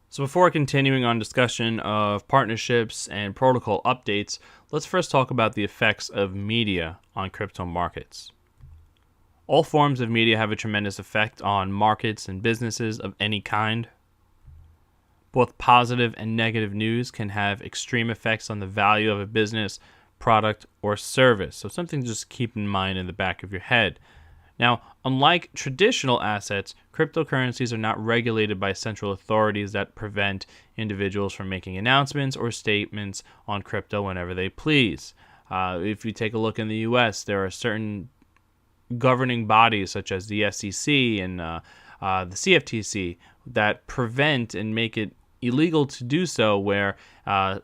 So before continuing on discussion of partnerships and protocol updates, let's first talk about the effects of media on crypto markets. All forms of media have a tremendous effect on markets and businesses of any kind. Both positive and negative news can have extreme effects on the value of a business, product, or service. So something to just keep in mind in the back of your head. Now, unlike traditional assets, cryptocurrencies are not regulated by central authorities that prevent individuals from making announcements or statements on crypto whenever they please. If you take a look in the US, there are certain governing bodies such as the SEC and the CFTC that prevent and make it illegal to do so, where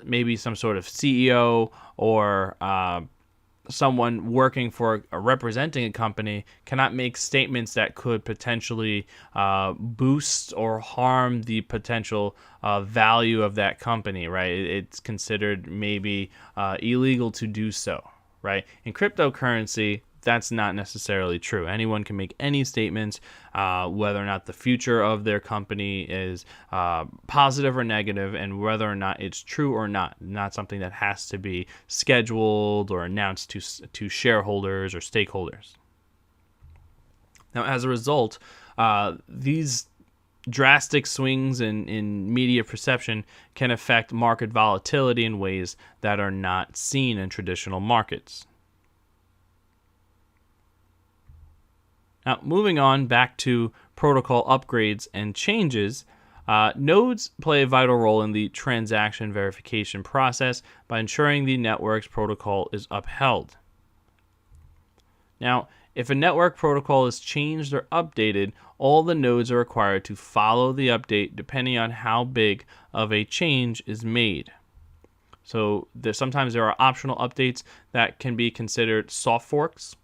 maybe some sort of CEO or someone working for or representing a company cannot make statements that could potentially boost or harm the potential value of that company, right? It's considered maybe illegal to do so, right? In cryptocurrency, that's not necessarily true. Anyone can make any statements, whether or not the future of their company is positive or negative, and whether or not it's true or not. Not something that has to be scheduled or announced to shareholders or stakeholders. Now, as a result, these drastic swings in media perception can affect market volatility in ways that are not seen in traditional markets. Now, moving on back to protocol upgrades and changes, nodes play a vital role in the transaction verification process by ensuring the network's protocol is upheld. Now, if a network protocol is changed or updated, all the nodes are required to follow the update depending on how big of a change is made. So sometimes there are optional updates that can be considered soft forks,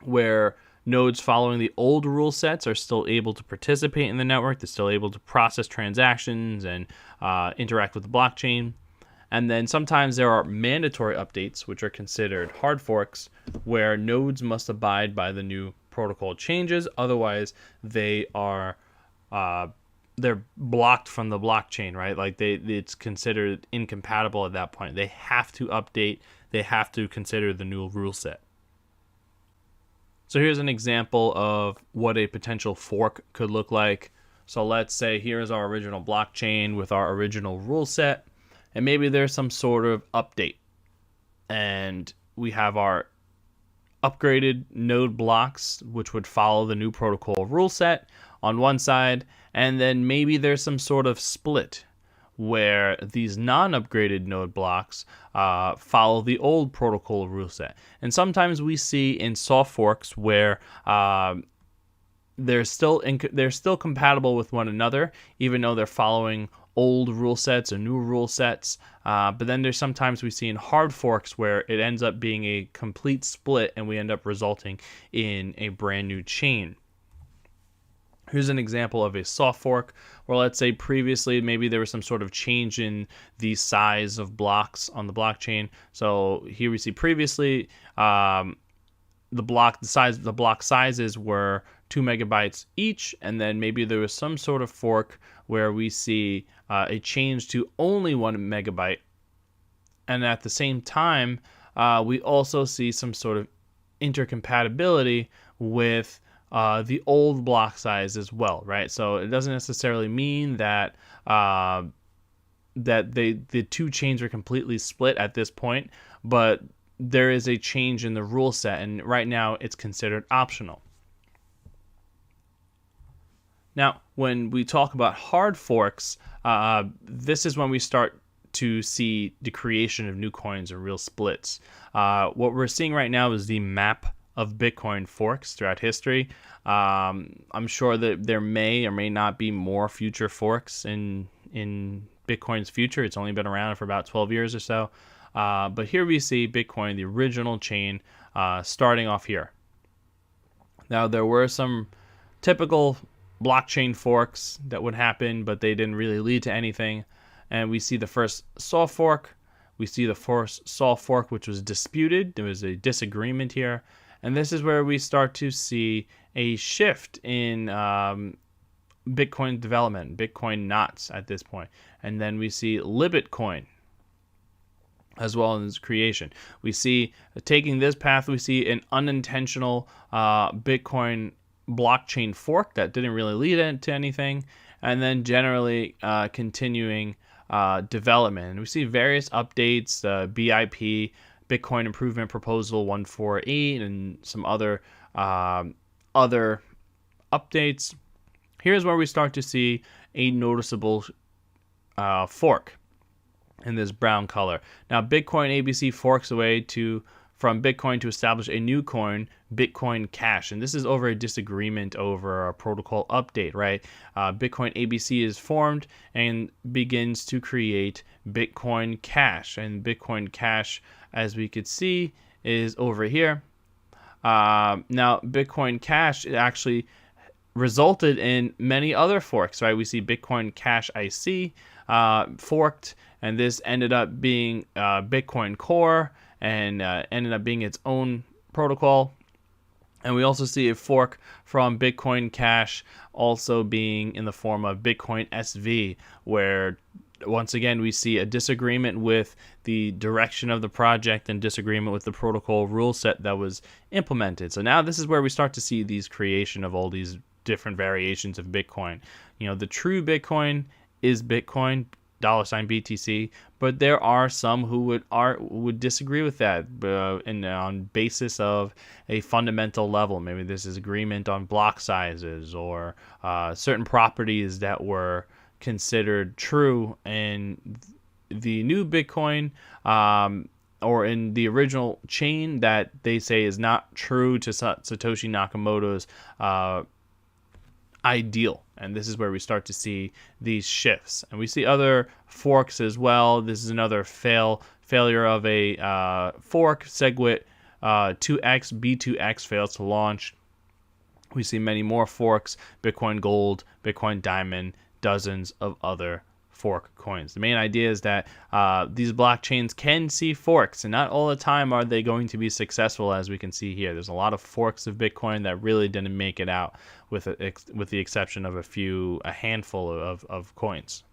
where nodes following the old rule sets are still able to participate in the network. They're still able to process transactions and interact with the blockchain. And then sometimes there are mandatory updates, which are considered hard forks, where nodes must abide by the new protocol changes. Otherwise, they're blocked from the blockchain, right? Like it's considered incompatible at that point. They have to update. They have to consider the new rule set. So here's an example of what a potential fork could look like. So let's say here's our original blockchain with our original rule set, and maybe there's some sort of update. And we have our upgraded node blocks, which would follow the new protocol rule set on one side, and then maybe there's some sort of split where these non-upgraded node blocks follow the old protocol rule set. And sometimes we see in soft forks where they're still compatible with one another, even though they're following old rule sets or new rule sets. But then there's sometimes we see in hard forks where it ends up being a complete split, and we end up resulting in a brand new chain. Here's an example of a soft fork where, let's say previously maybe there was some sort of change in the size of blocks on the blockchain. So here we see previously the block sizes were 2 megabytes each, and then maybe there was some sort of fork where we see a change to only 1 megabyte, and at the same time we also see some sort of intercompatibility with the old block size as well, right? So it doesn't necessarily mean that the two chains are completely split at this point, but there is a change in the rule set, and right now it's considered optional. Now, when we talk about hard forks, this is when we start to see the creation of new coins or real splits. What we're seeing right now is the map of Bitcoin forks throughout history. I'm sure that there may or may not be more future forks in Bitcoin's future. It's only been around for about 12 years or so. But here we see Bitcoin, the original chain, starting off here. Now, there were some typical blockchain forks that would happen, but they didn't really lead to anything. And we see the first soft fork. We see the first soft fork, which was disputed. There was a disagreement here. And this is where we start to see a shift in Bitcoin development, Bitcoin knots at this point. And then we see Libitcoin as well in its creation. We see taking this path, we see an unintentional Bitcoin blockchain fork that didn't really lead into anything, and then generally continuing development. And we see various updates, BIP, Bitcoin Improvement Proposal 148, and some other updates. Here's where we start to see a noticeable fork in this brown color. Now, Bitcoin ABC forks away from Bitcoin to establish a new coin, Bitcoin Cash. And this is over a disagreement over a protocol update, right? Bitcoin ABC is formed and begins to create Bitcoin Cash. And Bitcoin Cash, as we could see, is over here. Now, Bitcoin Cash actually resulted in many other forks, right? We see Bitcoin Cash IC forked, and this ended up being Bitcoin Core, and ended up being its own protocol. And we also see a fork from Bitcoin Cash also being in the form of Bitcoin SV, where once again we see a disagreement with the direction of the project and disagreement with the protocol rule set that was implemented. So now this is where we start to see these creation of all these different variations of Bitcoin. You know, the true Bitcoin is Bitcoin, $BTC, but there are some who would disagree with that, and on basis of a fundamental level. Maybe this is agreement on block sizes or certain properties that were considered true in the new Bitcoin, or in the original chain that they say is not true to Satoshi Nakamoto's ideal. And this is where we start to see these shifts. And we see other forks as well. This is another failure of a fork. SegWit 2x, B2X fails to launch. We see many more forks, Bitcoin Gold, Bitcoin Diamond, dozens of other fork coins. The main idea is that these blockchains can see forks, and not all the time are they going to be successful, as we can see here. There's a lot of forks of Bitcoin that really didn't make it out, with the exception of a handful of coins.